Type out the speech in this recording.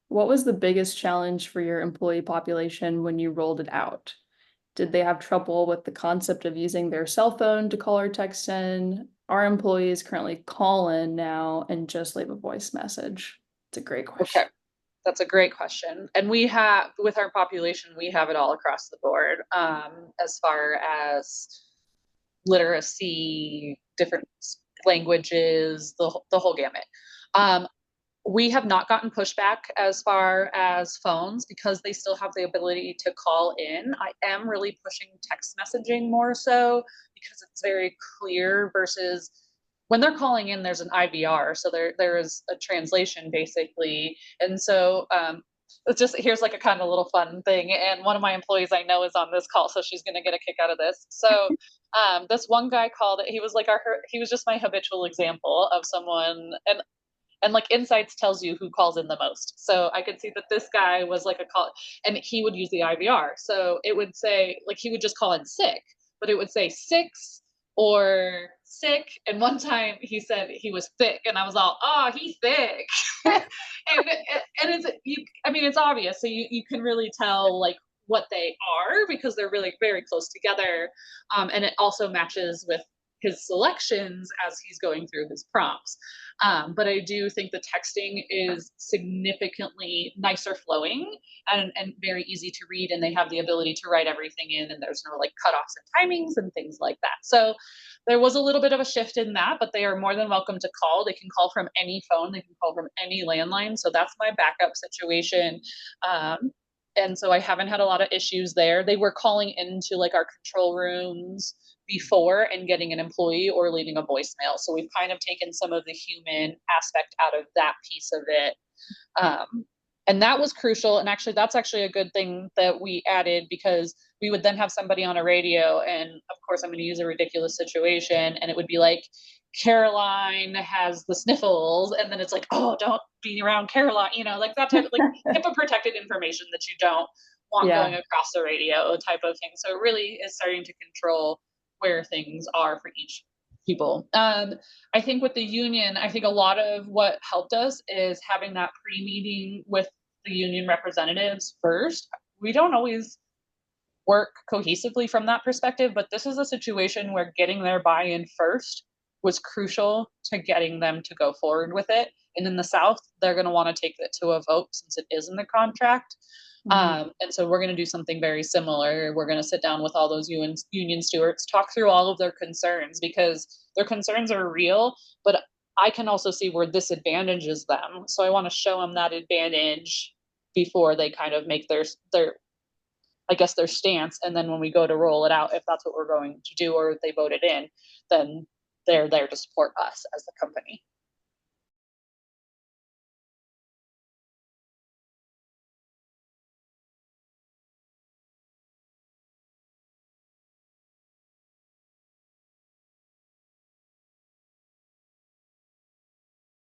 What was the biggest challenge for your employee population when you rolled it out? Did they have trouble with the concept of using their cell phone to call or text in? Our employees currently call in now and just leave a voice message. It's a great Okay, question. that's a great question. And we have, with our population, we have it all across the board, as far as literacy, different languages, the whole gamut. Um, we have not gotten pushback as far as phones because they still have the ability to call in. I am really pushing text messaging more so because it's very clear versus when they're calling in, there's an IVR. So there is a translation basically. And so it's just here's like a kind of little fun thing. And one of my employees I know is on this call, so she's gonna get a kick out of this. So this one guy called it, he was like he was just my habitual example of someone, and like insights tells you who calls in the most, so I could see that this guy was like a call, and he would use the IVR, so it would say like he would just call in sick, but it would say six or sick, and one time he said he was thick, and I was all, oh, he's thick. And it's you, I mean it's obvious, so you can really tell like what they are because they're really very close together, and it also matches with his selections as he's going through his prompts. But I do think the texting is significantly nicer flowing and very easy to read, and they have the ability to write everything in, and there's no like cutoffs and timings and things like that. So there was a little bit of a shift in that, but they are more than welcome to call. They can call from any phone, they can call from any landline. So that's my backup situation. Um, and so I haven't had a lot of issues there. They were calling into like our control rooms before and getting an employee or leaving a voicemail. So we've kind of taken some of the human aspect out of that piece of it. Um, and that was crucial. And actually, that's actually a good thing that we added because we would then have somebody on a radio. And of course, I'm going to use a ridiculous situation. And it would be like, Caroline has the sniffles. And then it's like, oh, don't be around Caroline, like that type of like HIPAA protected information that you don't want going Yeah. across the radio type of thing. So it really is starting to control where things are for each people. I think with the union, I think a lot of what helped us is having that pre-meeting with the union representatives first. We don't always work cohesively from that perspective, but this is a situation where getting their buy-in first was crucial to getting them to go forward with it. And in the South, they're going to want to take it to a vote since it is in the contract. Mhm. And so we're going to do something very similar. We're going to sit down with all those union stewards, talk through all of their concerns because their concerns are real, but I can also see where this advantages them. So I want to show them that advantage before they kind of make their I guess their stance. And then when we go to roll it out, if that's what we're going to do or if they vote it in, then they're there to support us as the company.